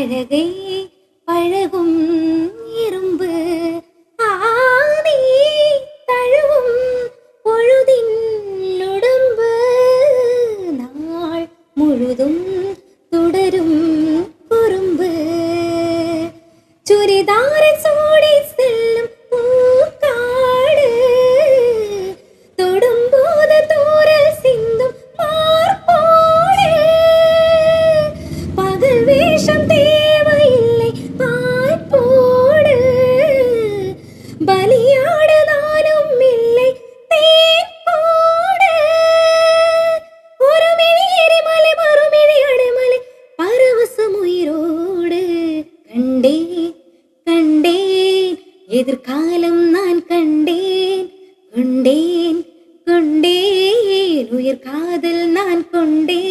அழகை பழகும் இரும்பு ஆதி தழுவும் பொழுதின் உடம்பு நாள் முழுதும் தொடரும் குறும்பு சுரிதார சூடி செல்லும் பூக்காடு தொடும்போது தூரல் சிந்தும் பார்ப்போடு பகல் வேஷம் தேவையில்லை பாய்ப்போடு பலியாடுதானும் இல்லை தேப்போடு ஒரு மிழி எரிமலை மறுமிழி அடைமலை பரவசம் உயிரோடு கண்டேன் கண்டேன் எதிர்காலம் நான் கண்டேன் கொண்டேன் கொண்டேன் உயிர் காதல் நான் கொண்டேன்